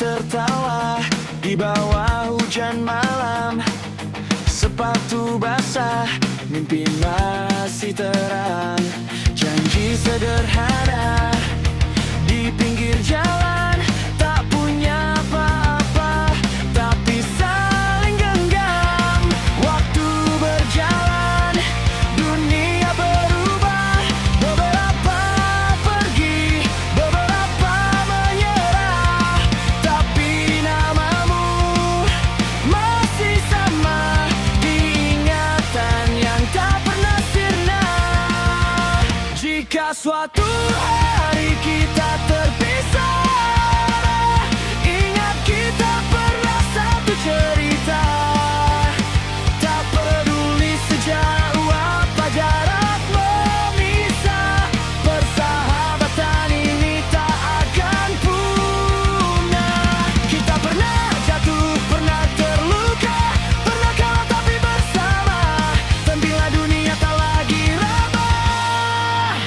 tertawa di bawah hujan malam. Sepatu basah, mimpi masih terang. Janji sederhana di pinggir jalan, tak punya apa-apa, tapi saling genggam. Waktu berjalan, dunia berubah. Beberapa pergi, beberapa menyerah, tapi namamu masih sama di ingatan yang tak pernah sirna. Jika suatu hari kita terpisah, ingat kita pernah satu cerita. Tak peduli sejauh apa jarak memisah, persahabatan ini tak akan punah. Kita pernah jatuh, pernah terluka, pernah kalah tapi bersama. Dan bila dunia tak lagi ramah,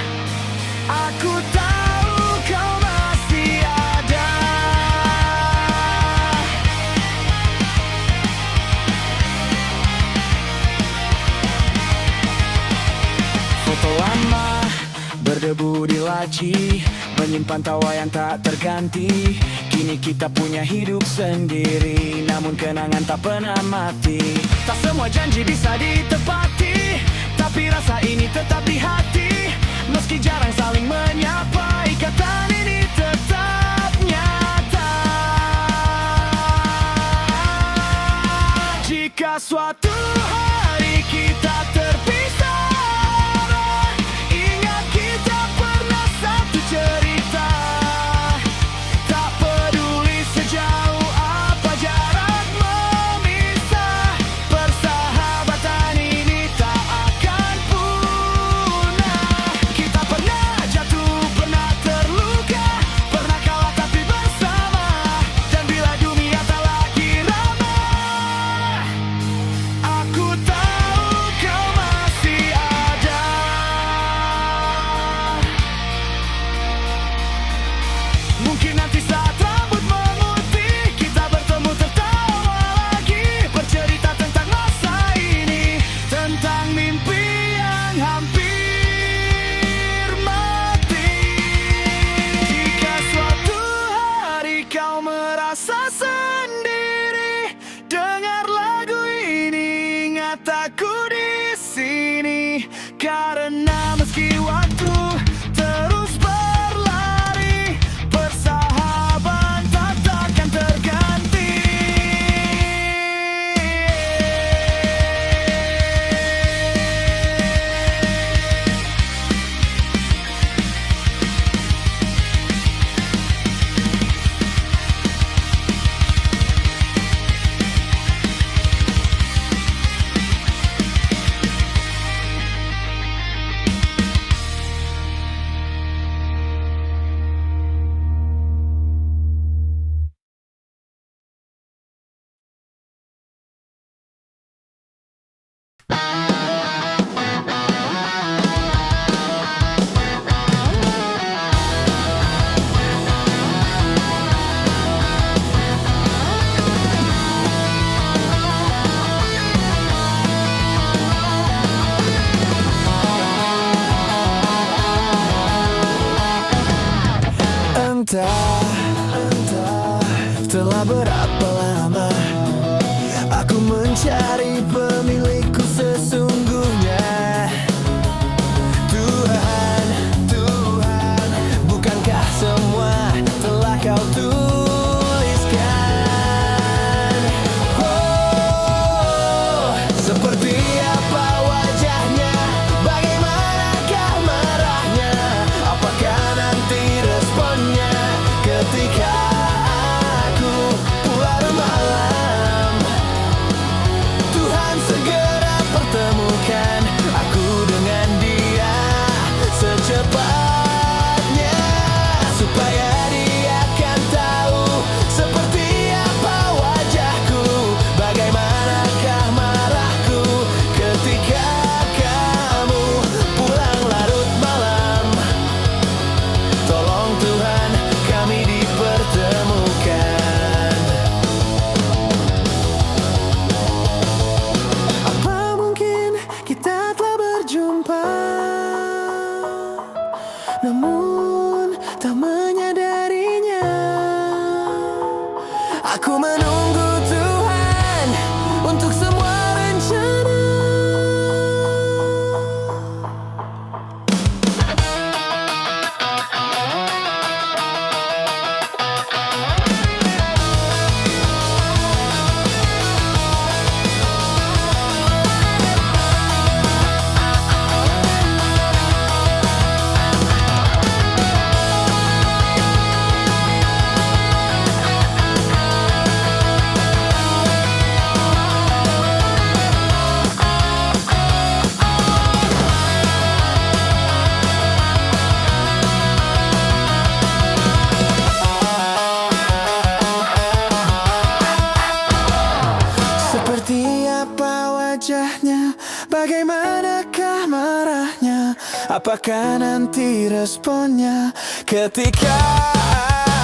aku tahu kau masih ada. Foto lama berdebu di laci, menyimpan tawa yang tak terganti. Kini kita punya hidup sendiri, namun kenangan tak pernah mati. Tak semua janji bisa ditepati, tapi rasa ini tetap di hati. Meski jarang saling menyapa, ikatan ini tetap nyata. Jika suatu hari kita terpisah, ingat kita pernah satu cerita. Tak peduli sejauh apa jarak memisah, persahabatan ini tak akan punah. Kita pernah jatuh, pernah terluka, pernah kalah tapi bersama. Dan bila dunia tak lagi ramah, aku tahu kau masih ada. Mungkin nanti saat rambut memutih, kita bertemu tertawa lagi, bercerita tentang masa ini, tentang mimpi yang hampir mati. Jika suatu hari kau merasa sendiri, dengar lagu ini, ingat aku di sini. Karena meski waktu terus berlari, persahabatan takkan terganti. Entah telah berapa lama aku mencari pemilikku sesungguhnya. Tuhan, Tuhan, bukankah semua telah kau tuliskan? Oh, seperti apa wajahnya, bagaimanakah marahnya, apakah nanti responnya ketika aku pulang malam. Tuhan segera pertemukan aku dengan dia secepatnya, supaya dia akan tahu seperti apa wajahku, bagaimanakah marahku ketika kamu pulang larut malam. Tolong Tuhan, kami dipertemukan. Aku menunggu Tuhan untuk semua rencana. Seperti apa wajahnya, bagaimanakah marahnya, apakah nanti responnya ketika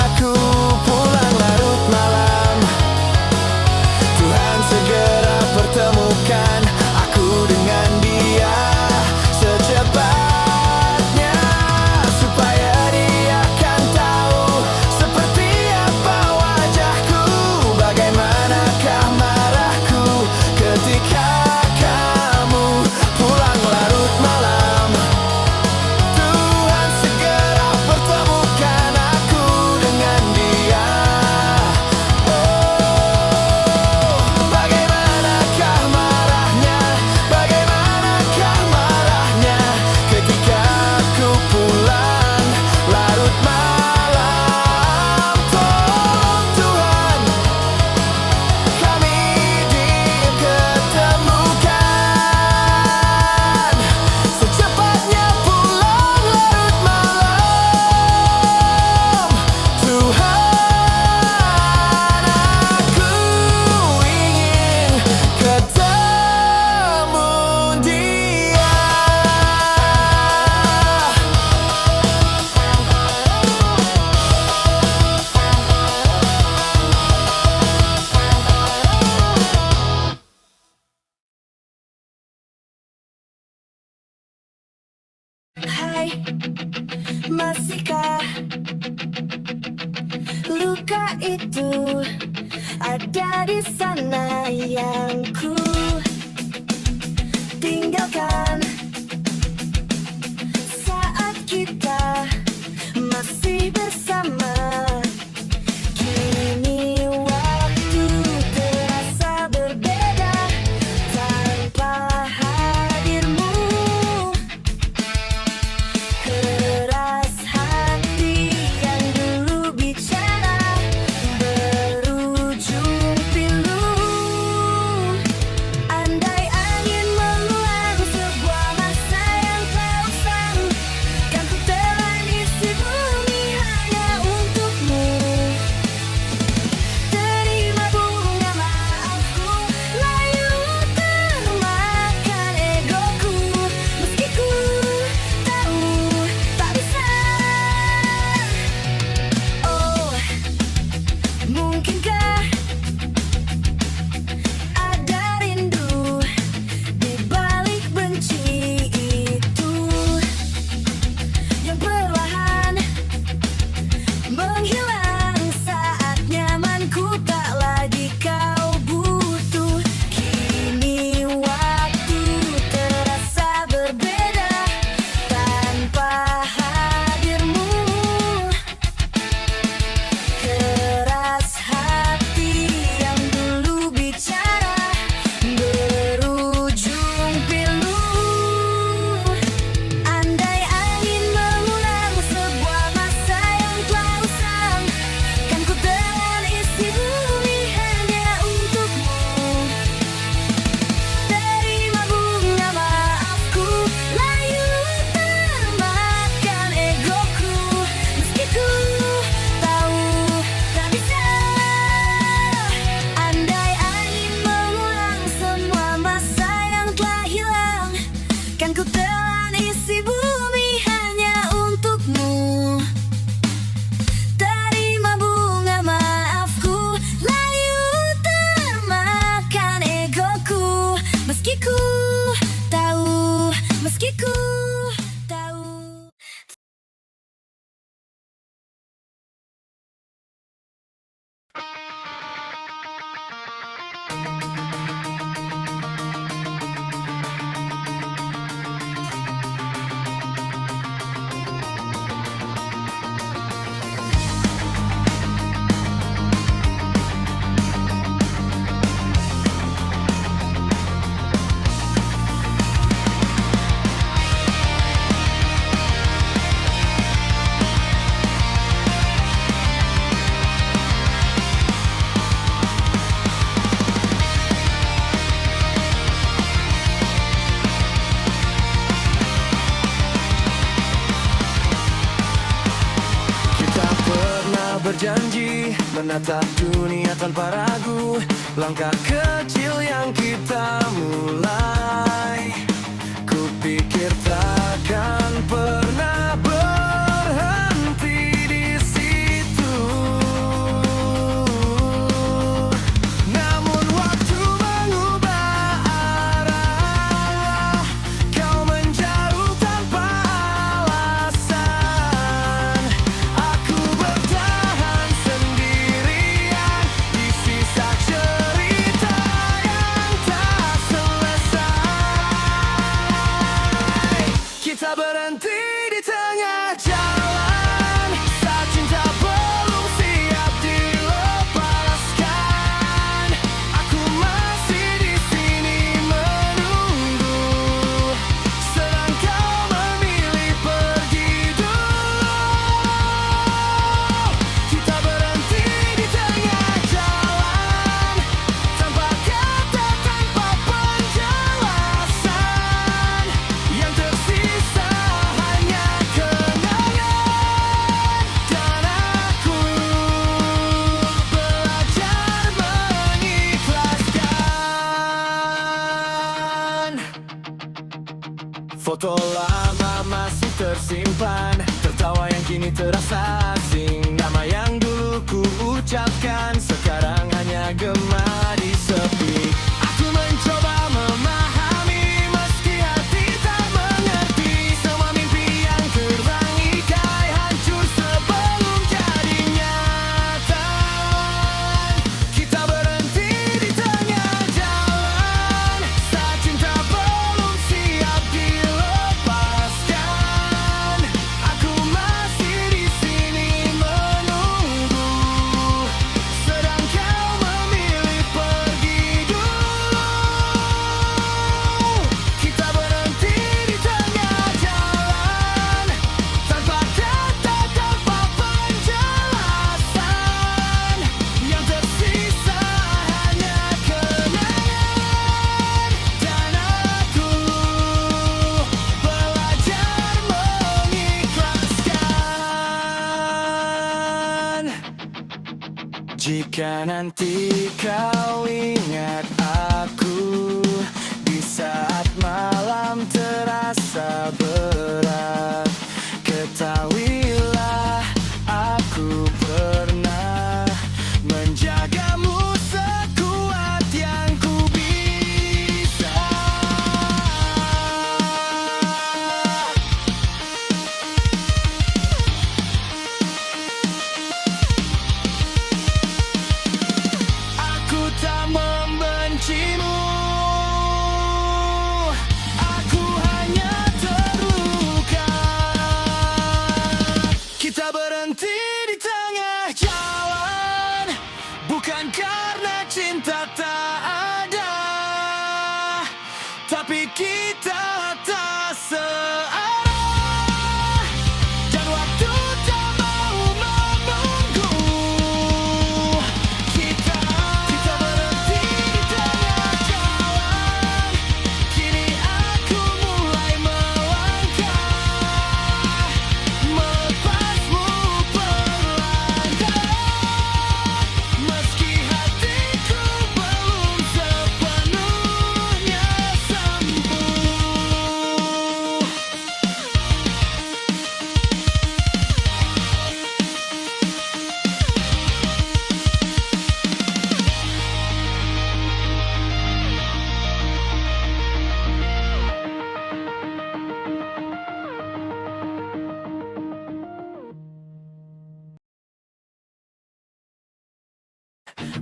aku pulang larut malam. Tuhan segera pertemukan aku dengan dia secepatnya, supaya dia kan tahu seperti apa wajahku, bagaimanakah marahku ketika kamu pulang larut malam. Tuhan segera pertemukan aku dengan dia. Bagaimanakah marahnya, bagaimanakah marahnya ketika aku pulang larut malam. Tolong Tuhan, kami diketemukan secepatnya pulang larut malam. Tuhan, aku ingin ketemu dia. Hai, masihkah luka itu ada di sana yang ku tinggalkan saat kita masih bersama? Kini waktu terasa berbeda tanpa hadirmu. Keras hati yang dulu bicara berujung pilu. Andai angin meluang sebuah masa yang telah usang, kan ku telan isi bumi hanya untukmu. menatap dunia tanpa ragu. Langkah kecil yang kita mulai, kupikir takkan pernah berhenti di situ. Namun waktu mengubah arah, kau menjauh tanpa alasan. Aku bertahan sendirian di sisa cerita yang tak selesai. Kita berhenti di tengah jalan saat cinta belum siap dilepaskan. Aku masih di sini menunggu, sedang kau memilih pergi dulu. Kita berhenti di tengah jalan, tanpa kata, tanpa penjelasan. Yang tersisa hanya kenangan, dan aku belajar mengikhlaskan. Foto lama masih tersimpan, tertawa yang kini terasa asing. Nama yang dulu ku ucapkan sekarang hanya gema di sepi. Aku mencoba memahami meski hati tak mengerti. Semua mimpi yang terbang ikai hancur sebelum jadi nyata. Kita berhenti di tengah jalan saat cinta belum siap dilepaskan. Aku masih di sini menunggu, sedang kau memilih pergi dulu. Kita berhenti di tengah jalan, tanpa kata, tanpa penjelasan. Yang tersisa hanya kenangan, dan aku belajar mengikhlaskan. Jika nanti kau ingat aku di saat malam terasa berat, ketahuilah aku pernah menjagamu sekuat yang ku bisa. Aku tak membencimu, aku hanya terluka. Kita berhenti di tengah jalan, bukan karena cinta tak ada, tapi kita tak searah, dan waktu tak mau menunggu. Kita berhenti di tengah jalan, kini aku mulai melangkah, melepasmu perlahan, meski hatiku belum sepenuhnya sembuh.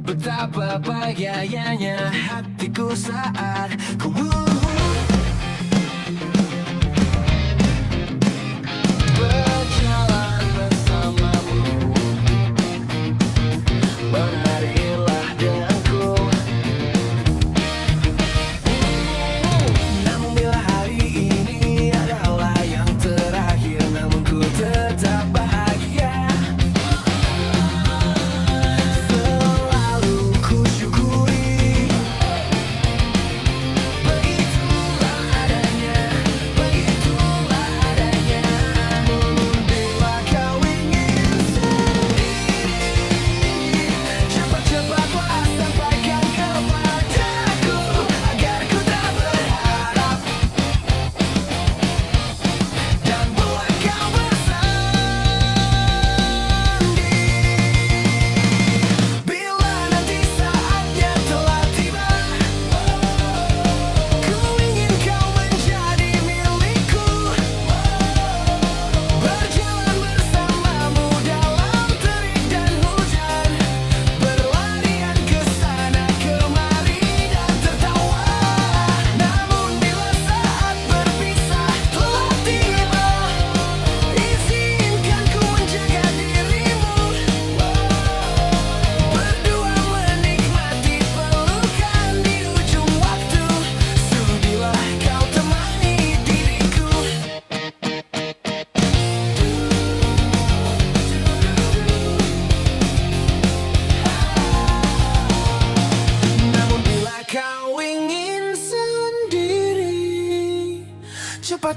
Betapa bahagianya hatiku saat ku berjalan bersamamu. Menarilah denganku. Namun bila hari ini adalah yang terakhir, namun ku tetap bahagia. Selalu ku syukuri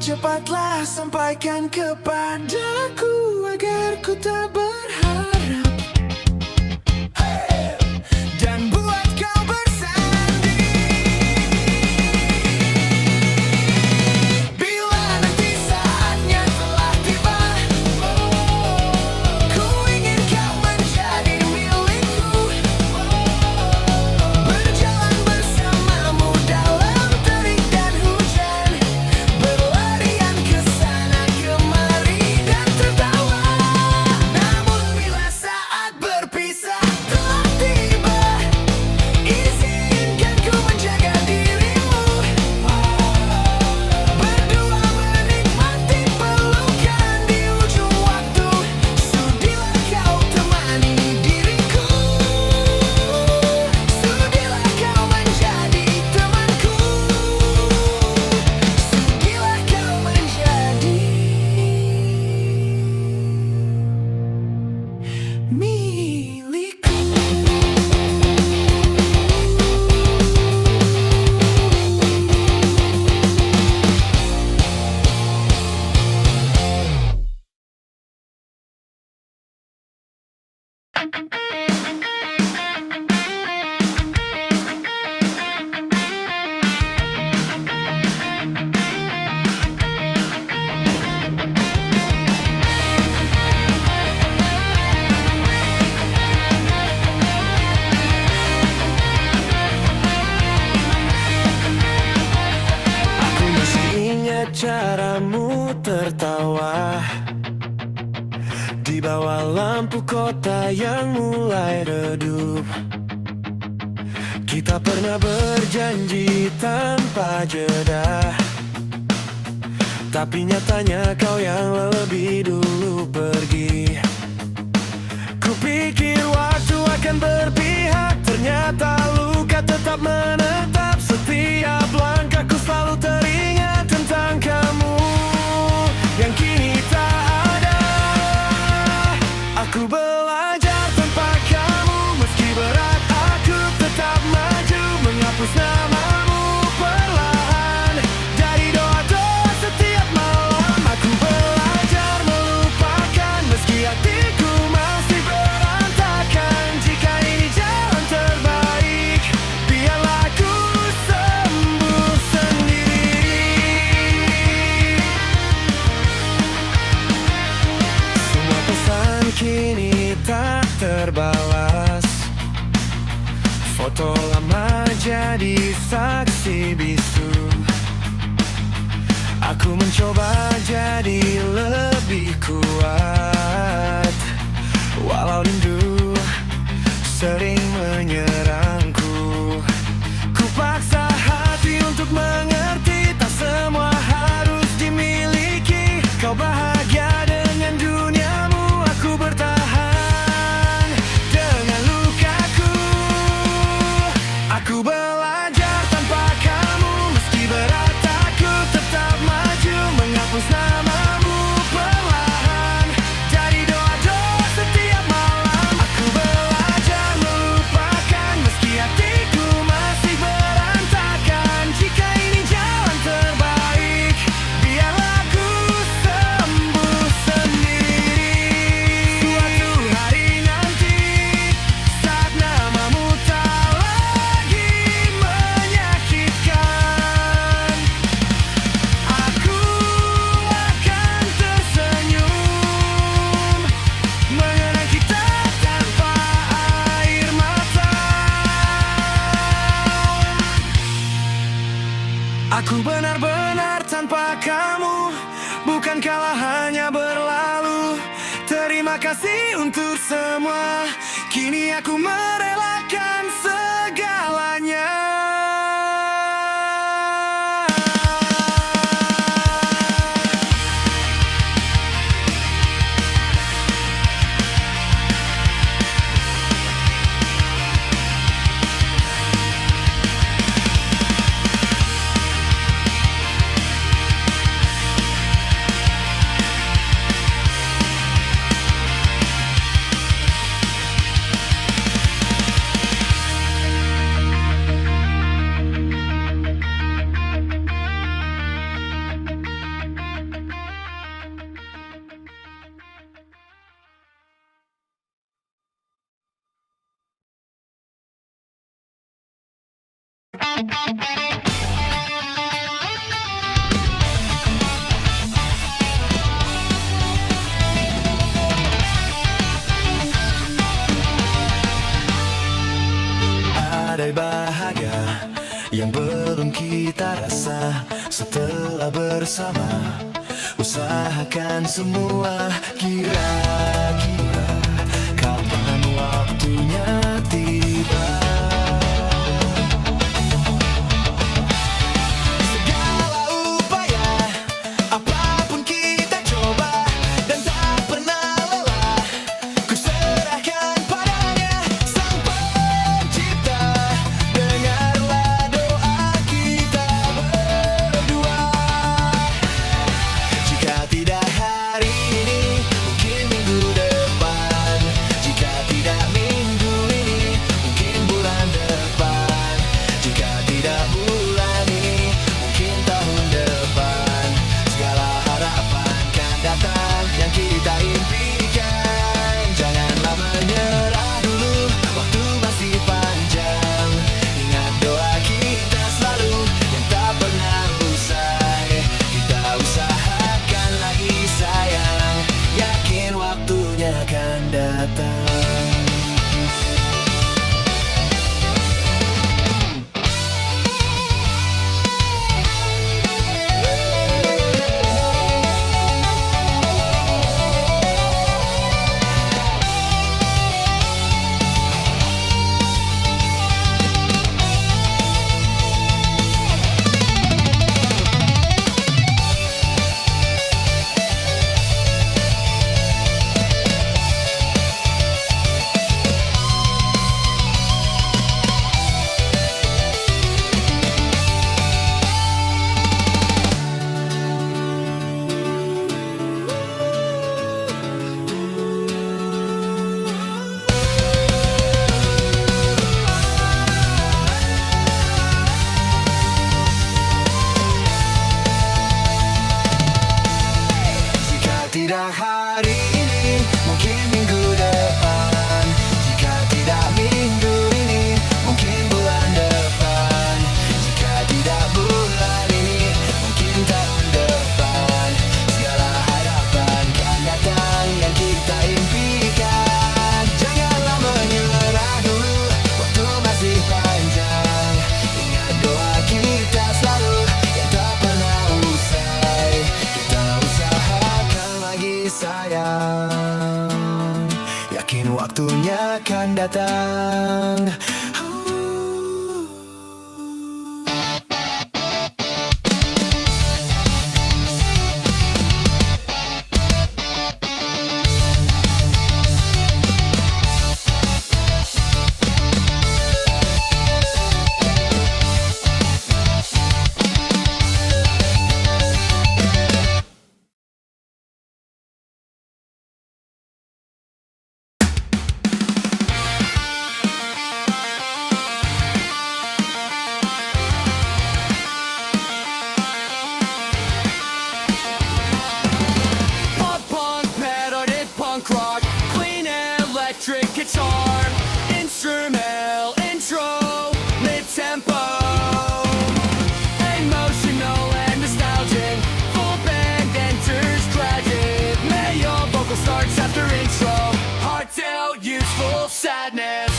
cepatlah sampaikan kepadaku agar ku tak berharap. Dan buat kau bersanding. Bila nanti saatnya telah tiba, ku ingin kau menjadi milikku. Berjalan bersamamu dalam terik dan hujan, berlarian ke sana kemari dan tertawa. Namun bila saat berpisah telah tiba, izinkan ku menjaga dirimu. Berdua menikmati pelukan di ujung waktu. Sudilah kau temani diriku. Sudilah kau menjadi temanku. Sudilah kau menjadi milikku. Aku masih ingat caramu tertawa di bawah lampu kota yang mulai redup. Kita pernah berjanji tanpa jeda, tapi nyatanya kau yang lebih dulu pergi. Kupikir waktu akan berpihak, ternyata luka tetap menetap. Setiap langkahku selalu teringat tentang kamu yang kini tak ada. Aku belajar tanpa kamu, meski berat aku tetap maju, menghapus namamu perlahan dari doa-doa setiap malam. Aku belajar melupakan meski hatiku masih berantakan. Jika ini jalan terbaik, biarlah aku sembuh sendiri. Semua pesan kini tak terbalas, foto lama jadi saksi bisu. Aku mencoba jadi lebih kuat, walau rindu sering menyerangku. Ku paksa hati untuk mengerti, tak semua harus dimiliki. Kau bahagia dengan duniamu, aku bertahan dengan lukaku. Aku belajar tanpa kamu, meski berat aku tetap maju, menghapus namamu perlahan dari doa-doa setiap malam. Aku belajar melupakan meski hatiku masih berantakan. Jika ini jalan terbaik, biarlah aku sembuh sendiri. Suatu hari nanti, saat namamu tak lagi menyakitkan, aku akan tersenyum mengenang kita tanpa air mata. Aku benar-benar tanpa kamu, bukankala hanya berlalu. Terima kasih untuk semua, kini aku merelakan segalanya. Ada bahagia yang belum kita rasa setelah bersama. Usahakan semua, kira-kira kapan waktunya tiba. Segala upaya, apapun kita coba dan tak pernah lelah. Ku serahkan padanya Sang Pencipta. Dengarlah doa kita berdua. Jika tidak hari ini, mungkin minggu depan. Jika tidak minggu ini, mungkin bulan depan. Jika tidak bulan ini, mungkin tahun depan. Segala harapan kan datang yang kita impikan. Janganlah menyerah dulu, waktu masih panjang. Ingat doa kita selalu yang tak pernah usai. Kita usahakan lagi sayang, yakin waktunya akan datang. Jika tidak hari ini, mungkin minggu depan. Jika tidak minggu ini, mungkin bulan depan. Jika tidak bulan ini, mungkin tahun depan. Segala harapan kan datang yang kita impikan. Janganlah menyerah dulu, waktu masih panjang. Ingat doa kita selalu yang tak pernah usai. Kita usahakan lagi sayang, yakin waktunya akan datang. Pop punk, melodic punk rock, clean electric guitar, instrumental intro, mid tempo, emotional and nostalgic. Full band enters tragic. Male vocal starts after intro. Heartfelt, youthful sadness.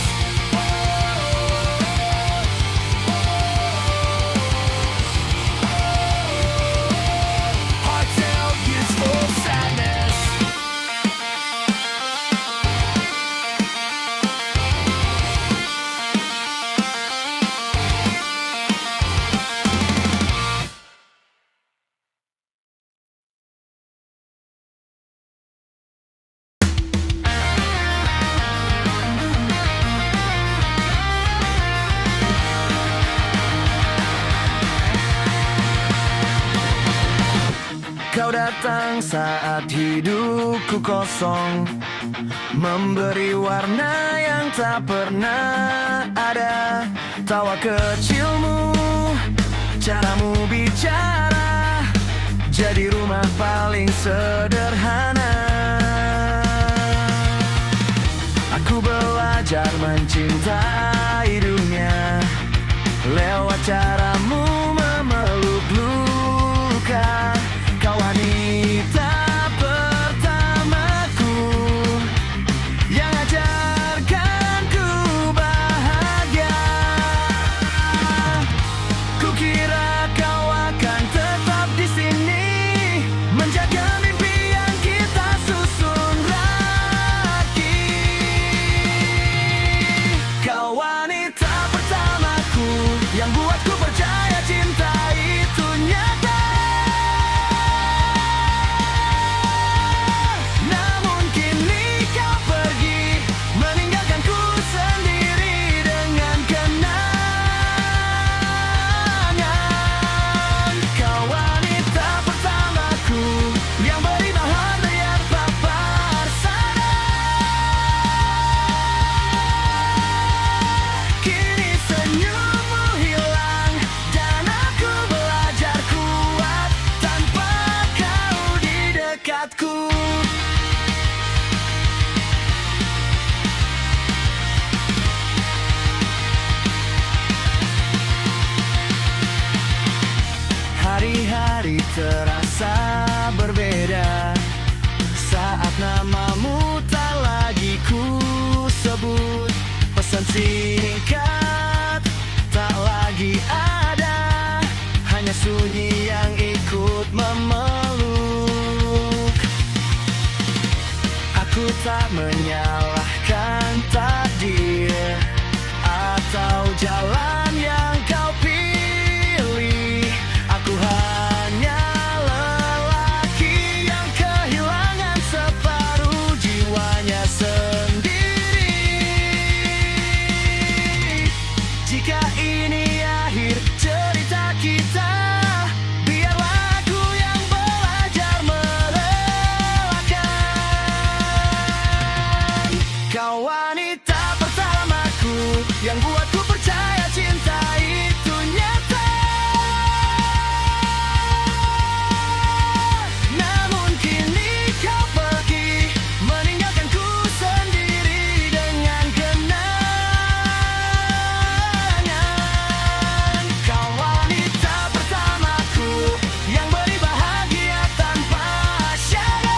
Heartfelt, youthful sadness. Kau datang saat hidupku kosong, memberi warna yang tak pernah ada. Tawa kecilmu, caramu bicara, jadi rumah paling sederhana. Aku belajar mencintai dunia lewat caramu memeluk luka. Kau wanita pertamaku yang ajarkanku bahagia. Kukira kau akan tetap di sini, menjaga mimpi yang kita susun lagi. Kau wanita pertamaku yang buatku percaya cinta itu nyata. Namun kini kau pergi, meninggalkanku sendiri dengan kenangan. Kau wanita pertamaku yang beri bahan layar papar sana. Kini senyummu hilang dan aku belajar kuat tanpa kau di dekatku. Hari-hari terasa berbeda saat namamu tak lagi ku sebut. Pesan singkat tak lagi ada, hanya sunyi yang ikut memeluk. Aku tak menyalahkan takdir atau jalan yang kau pilih. Aku hanya lelaki yang kehilangan separuh jiwanya sendiri. Jika ini akhir cerita kita, biarlah aku yang belajar merelakan. Kau wanita pertamaku yang buatku percaya cinta itu nyata. Namun kini kau pergi, meninggalkanku sendiri dengan kenangan. Kau wanita pertamaku yang beri bahagia tanpa syarat.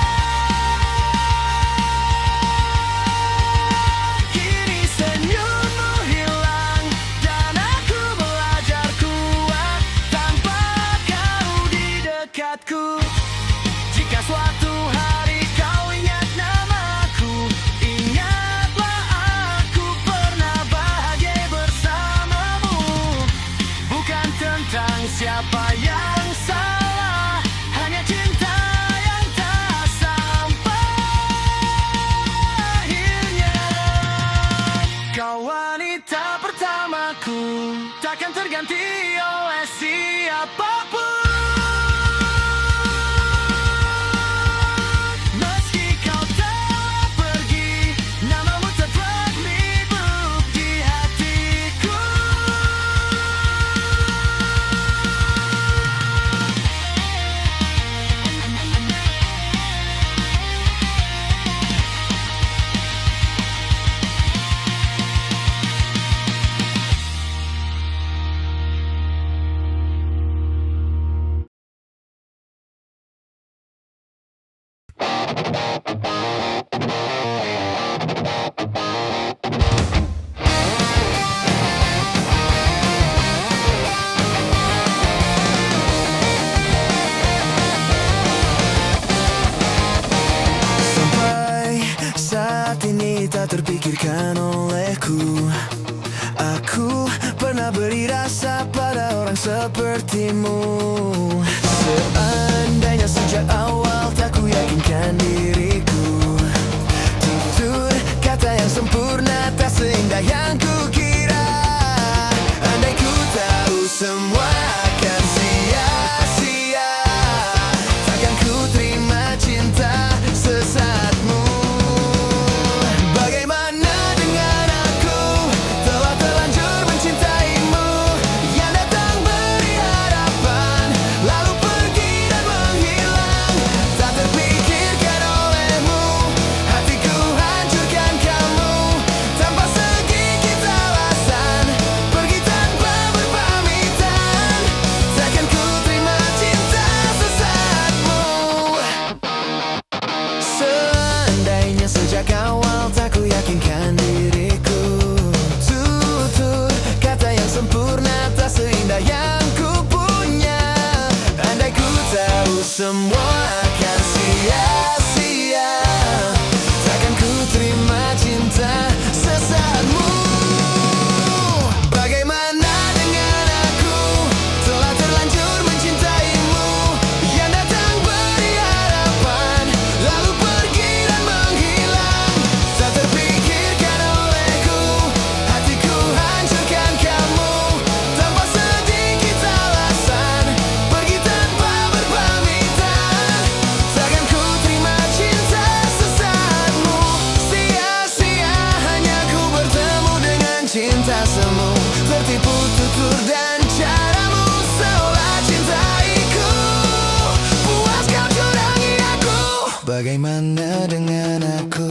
Kini senyummu hilang dan aku belajar kuat tanpa kau di dekatku. Jika suatu hari kau ingat namaku, ingatlah aku pernah bahagia bersamamu. Bukan tentang siapa yang salah, hanya cinta yang tak sampai akhirnya. Kau wanita pertamaku, takkan terganti oleh siapapun. Meski kau telah pergi, namamu tetap hidup di hatiku. Sampai saat ini tak terpikirkan olehku. Aku pernah beri rasa pada orang sepertimu. Seandainya sejak awal tak ku yakinkan diriku, tutur kata yang sempurna tak seindah yang ku kira. Andai ku tahu semua akan sia-sia, takkan ku terima cinta sesaatmu. Bagaimana dengan aku, telah terlanjur mencintaimu, yang datang beri harapan, lalu pergi dan menghilang. Tak terpikirkan olehmu, hatiku hancurkan kamu, tanpa segi kita karena semu, tertipu tutur dan caramu seolah cintaiku. Puas kau curangi aku. Bagaimana dengan aku?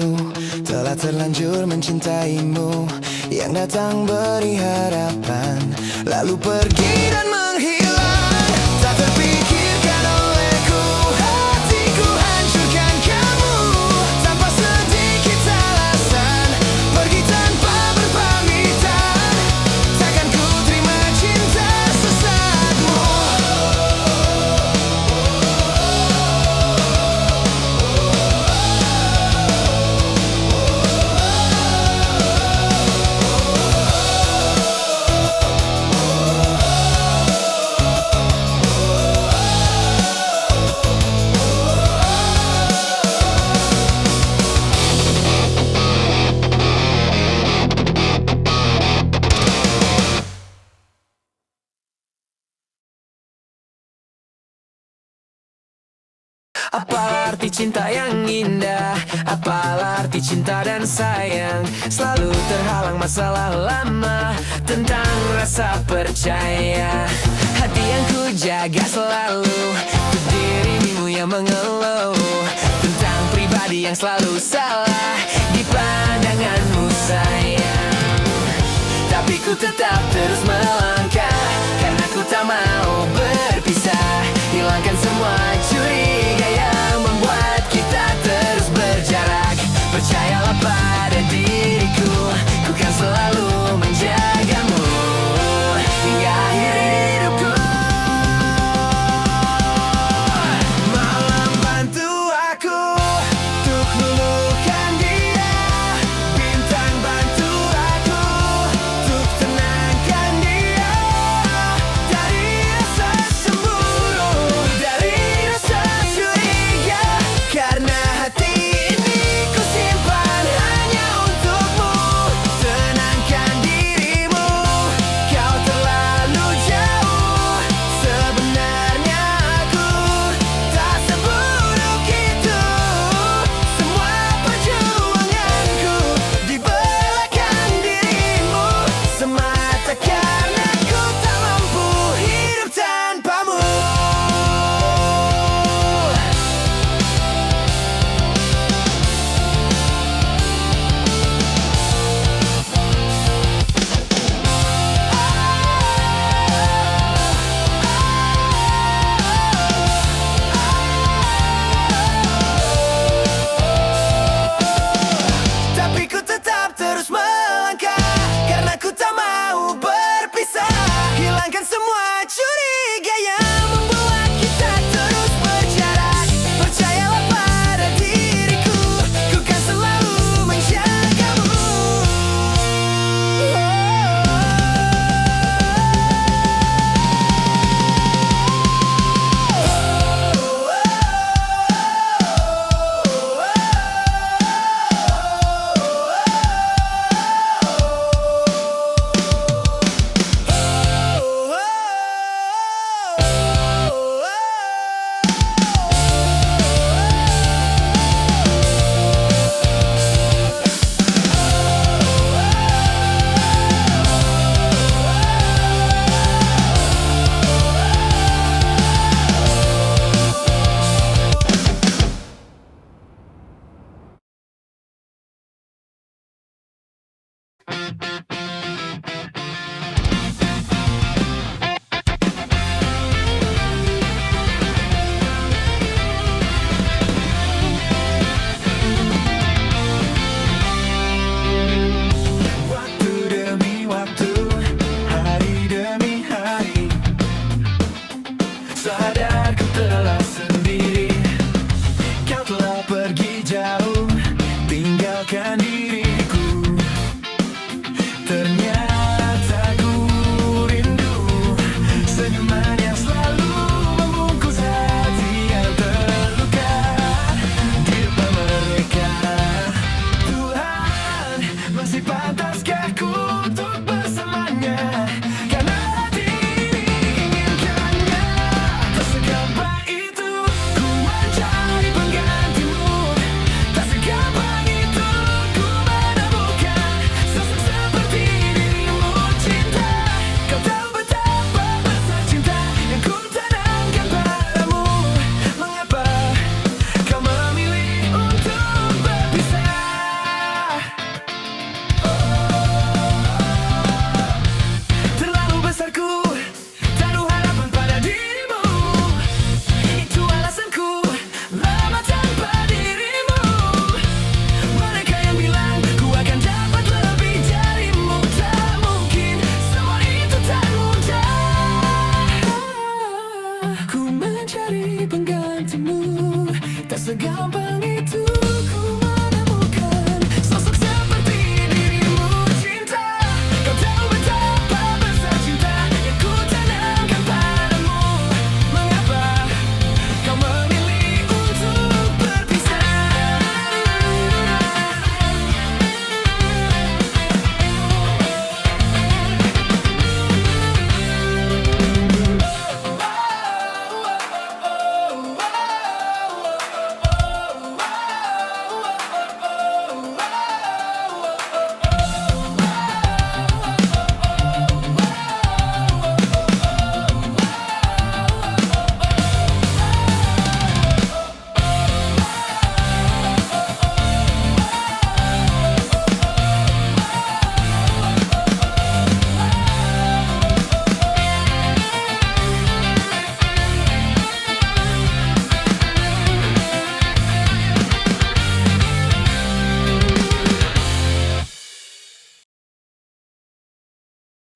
Telah terlanjur mencintaimu, yang datang beri harapan, lalu pergi dan menghilang. Tak terpikirkan olehku, hatiku hancurkan kamu tanpa sedikit alasan, pergi tanpa berpamitan. Takkan ku terima cinta sesaatmu. Apa arti cinta yang indah? Apa arti cinta dan sayang? Selalu terhalang masalah lama tentang rasa percaya. Hati yang ku jaga selalu, untuk dirimu yang mengeluh tentang pribadi yang selalu salah di pandanganmu sayang. Tapi ku tetap terus melangkah, karena ku tak mau berpisah. Hilangkan semua curiga yang membuat kita terus berjarak. Percayalah pada diriku, ku kan selalu menjagamu hingga akhir hidupku. Malam bantu aku untuk luluhkan dia, bintang bantu aku untuk tenangkan dia.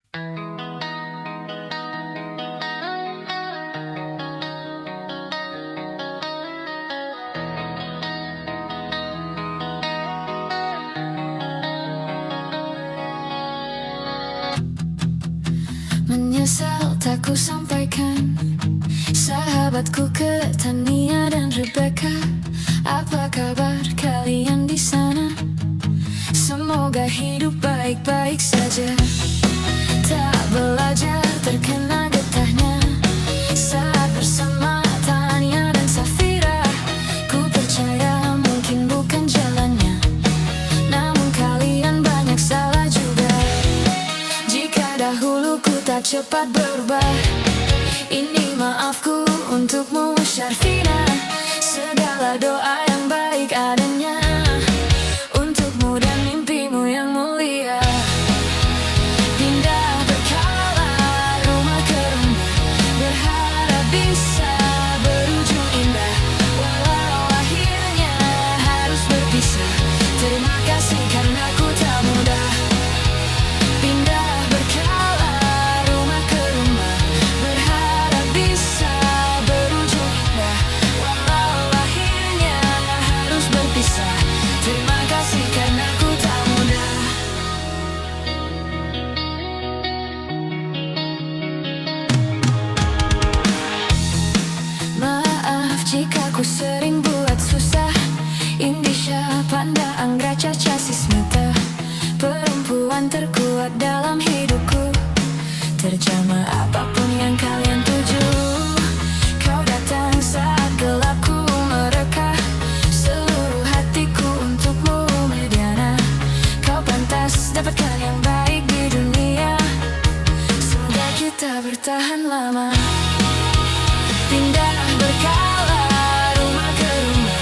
Menyesal tak ku sampaikan, sahabatku Tania dan Rebecca. Apa kabar kalian di sana? Semoga hidup baik-baik saja. Tak belajar terkena getahnya saat bersama Tania dan Safira. Ku percaya mungkin bukan jalannya, namun kalian banyak salah juga. Jika dahulu ku tak cepat berubah, ini maafku untukmu Syarfina. Segala doa yang baik adanya untukmu dan mimpimu yang mulia. Pindah berkala rumah ke rumah, berharap bisa berujung indah. Walau akhirnya harus berpisah, terima kasih karena ku tak mudah. Pindah berkala rumah ke rumah, berharap bisa berujung indah. Walau akhirnya harus berpisah, terima kasih karena ku tak mudah. Maaf jika ku sering buat susah. Indisha, Panda, Anggra, Caca, Sismita, perempuan terkuat dalam hidupku. Terjemah apapun yang kalian tuju. Kau datang saat gelapku mereka, seluruh hatiku untukmu Mediana. Kau pantas dapatkan yang baik di dunia, semoga kita bertahan lama. Pindah berkala rumah ke rumah,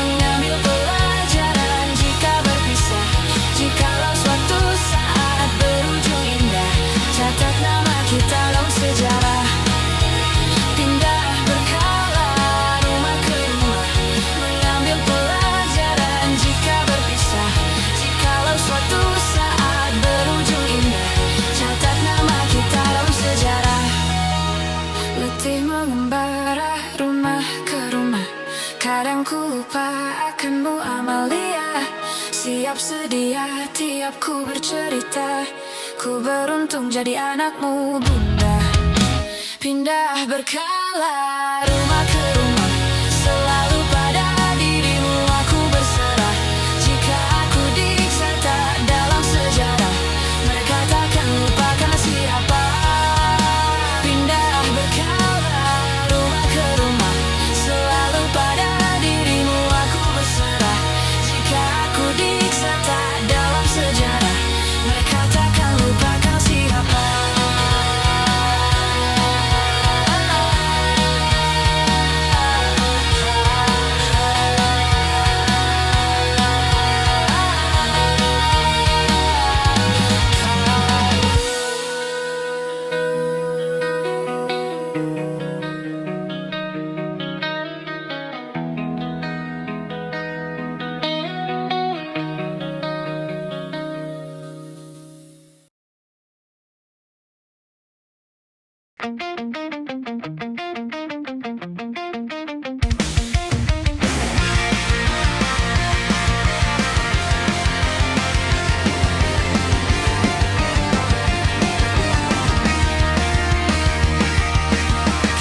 mengambil pelajaran jika berpisah. Jikalau suatu saat berujung indah, catat nama kita dalam sejarah. Pindah berkala rumah ke rumah, mengambil pelajaran jika berpisah. Jikalau suatu saat berujung indah, catat nama kita dalam sejarah. Letih mengembara rumah ke rumah, kadang ku lupa akanmu Amalia. Siap sedia tiap ku bercerita, ku beruntung jadi anakmu bunda. Pindah berkala rumah ke rumah, selalu pada dirimu aku berserah. Jika aku diiksa dalam sejarah, mereka takkan lupakan siapa. Pindah berkala rumah ke rumah, selalu pada dirimu aku berserah. Jika aku diiksa dalam sejarah, mereka takkan lupakan siapa.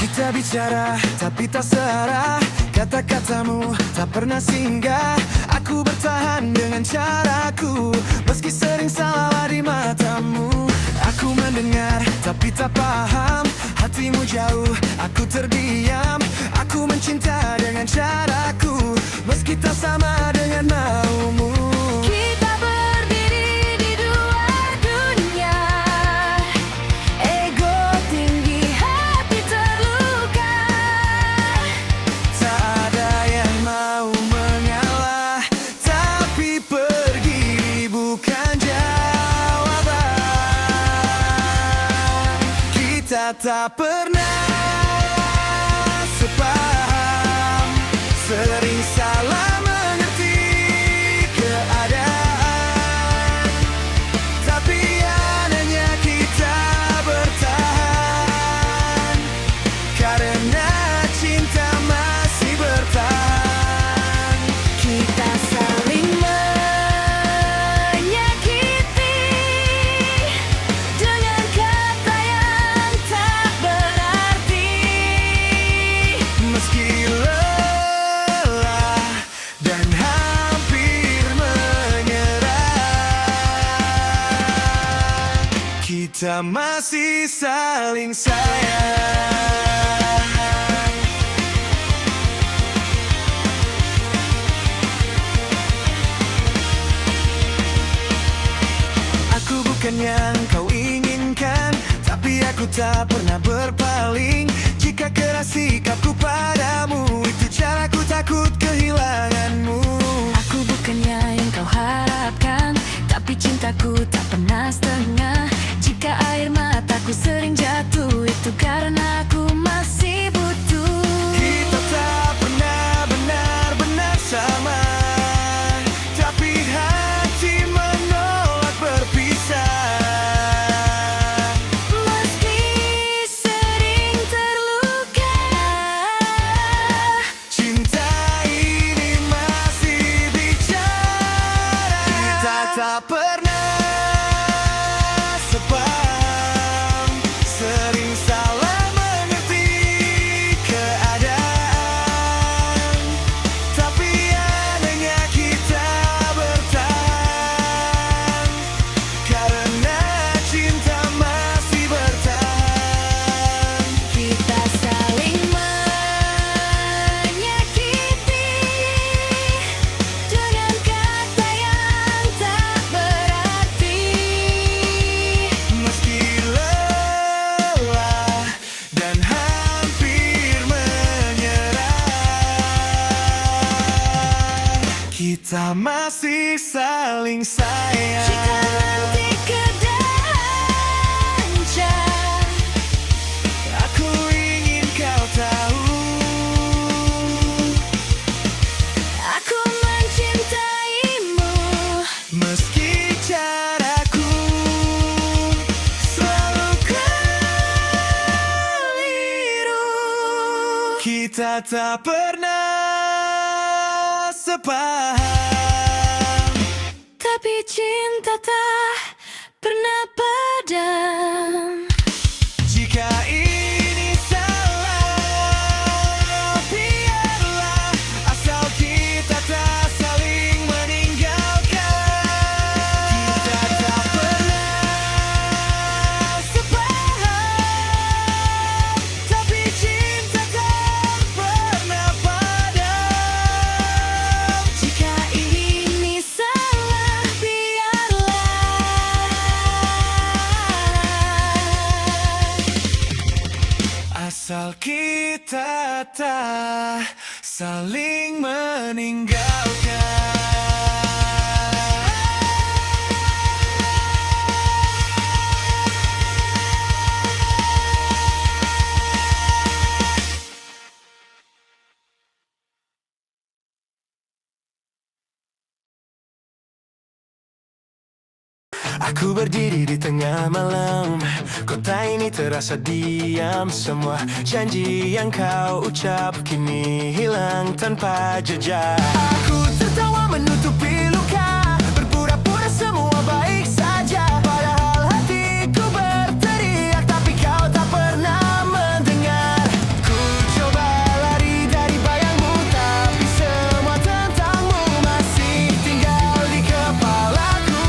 Kita bicara tapi tak searah, kata-katamu tak pernah singgah. Aku bertahan dengan caraku, meski sering salah di matamu. Aku mendengar tapi tak paham, hatimu jauh, aku terdiam. Aku mencinta dengan caraku, meski tak sama dengan maumu. Kita berdiri di dua dunia, ego tinggi, hati terluka. Tak ada yang mau mengalah, tapi pergi bukan jawaban. Kita tak pernah sepaham, sering salah mengerti keadaan. Tapi adanya kita Kita masih saling sayang. Aku bukan yang kau inginkan, tapi aku tak pernah berpaling. Jika keras sikapku padamu, itu caraku takut kehilanganmu. Aku bukannya yang kau harapkan, tapi cintaku tak pernah setengah. Jika air mataku sering jatuh, itu karena aku masih butuh. Kita tak pernah benar-benar sama, tapi hati menolak berpisah. Meski sering terluka, Cinta ini masih bicara. Kita tak pernah sepaham, sering salah mengerti keadaan, tapi anehnya kita bertahan, karena cinta masih bertahan. kita saling menyakiti dengan kata yang tak berarti. Meski lelah dan hampir menyerah, kita masih saling sayang. Jika nanti keadaan hancur, Aku ingin kau tahu, aku mencintaimu. meski caraku selalu keliru, kita tak pernah sepaham, Tapi cinta tak pernah padam. jika ini salah, biarlah, asal kita tak saling meninggalkan. Kita tak pernah sepaham, tapi cinta tak pernah padam. Jika ini salah, biarlah. Asal kita tak saling meninggalkan. Aku berdiri di tengah malam, kota ini terasa diam. Semua janji yang kau ucap kini hilang tanpa jejak. Aku tertawa menutupi luka, berpura-pura semua baik saja. Padahal hatiku berteriak, tapi kau tak pernah mendengar. Ku coba lari dari bayangmu, tapi semua tentangmu masih tinggal di kepalaku.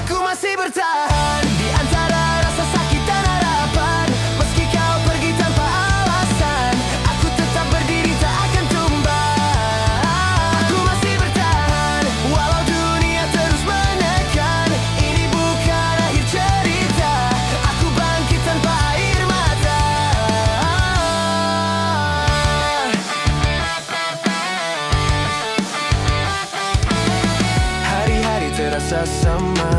Aku masih bertahan di antara rasa sakit dan harapan. Meski kau pergi tanpa alasan, aku tetap berdiri tak akan tumbang. Aku masih bertahan walau dunia terus menekan. Ini bukan akhir cerita, aku bangkit tanpa air mata. Hari-hari terasa sama,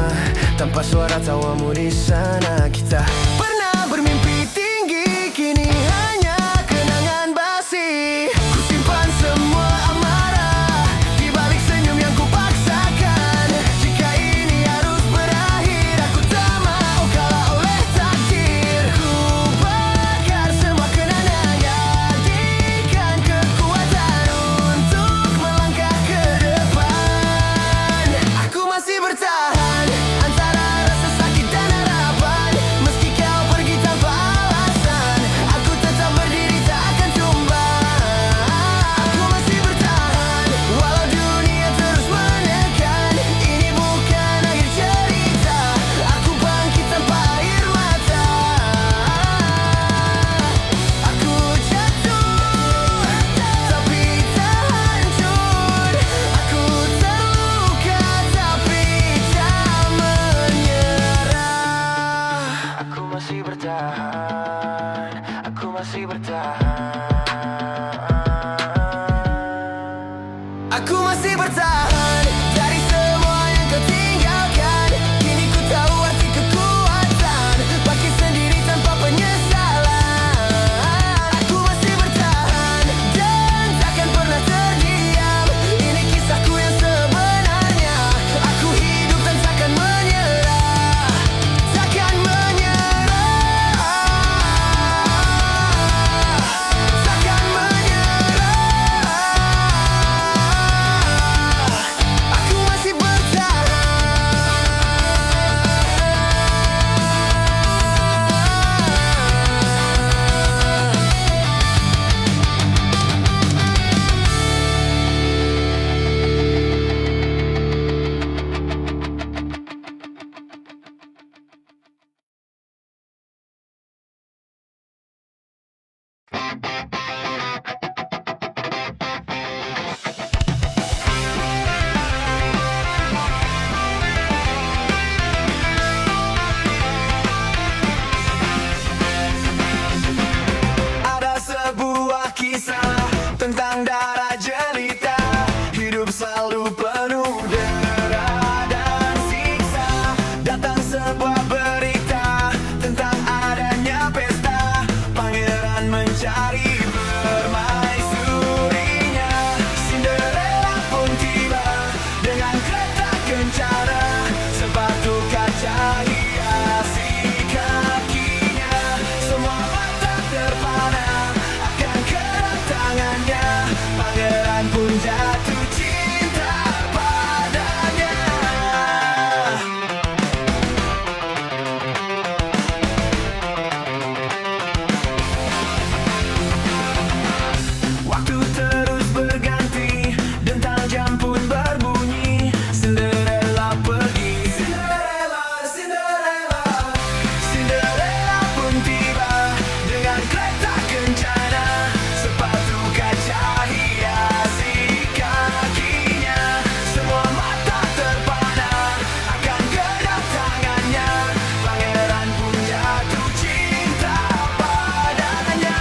tanpa suara tawamu di sana. Kita pernah bermimpi tinggi, kini hanya kenangan basi. Ku simpan semua amarah di balik senyum yang ku paksakan. Jika ini harus berakhir, aku tak mau kalah oleh takdir. Ku bakar semua kenangan, jadikan kekuatan untuk melangkah ke depan. Aku masih bertahan antara rasa sakit dan harapan. Meski kau pergi tanpa alasan, aku bertahan, aku masih bertahan. Aku masih bertahan dari semua yang kau tinggalkan. Kini ku tahu arti kekuatan, bangkit sendiri tanpa penyesalan. Aku masih bertahan dan takkan pernah terdiam. Ini kisahku yang sebenarnya. Aku hidup dan takkan menyerah, takkan menyerah, takkan menyerah. Aku masih bertahan. Ada sebuah kisah tentang darah jelita. Hidup selalu penuh dera dan siksa. Datang sebuah berita tentang adanya pesta. Pangeran mencari permaisurinya. Cinderella pun tiba dengan kereta kencana. Sepatu kaca hiasi kakinya. Semua mata terpana akan kedatangannya. Pangeran pun jatuh cinta padanya. Waktu terus berganti, dental jam pun berbunyi. Cinderella pergi. Cinderella pun tiba dengan kereta kencana. Sepatu kaca hiasi kakinya. Semua mata terpana akan kedatangannya. Pangeran pun jatuh cinta padanya.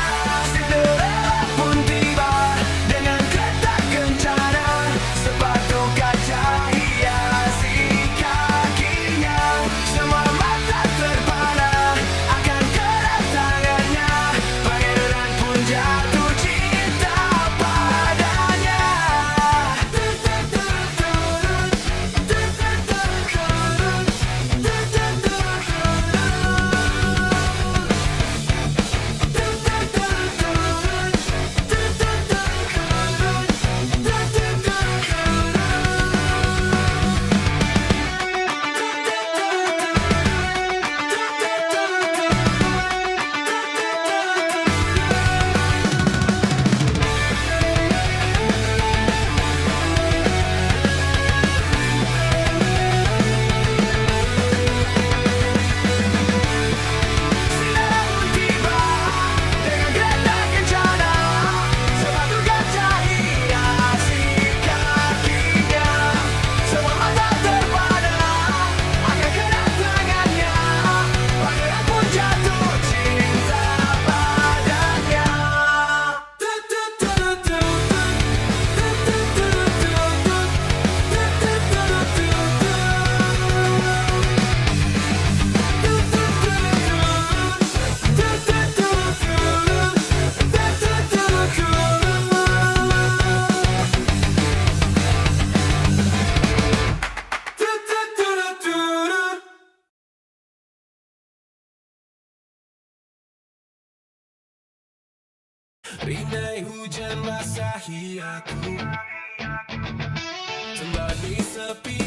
Cinderella pun tiba dengan kereta kencana. Sepatu kaca hiasi kakinya. Semua mata terpana akan kedatangannya. Pangeran pun jatuh cinta padanya. Rinai hujan basahi aku, sembari sepi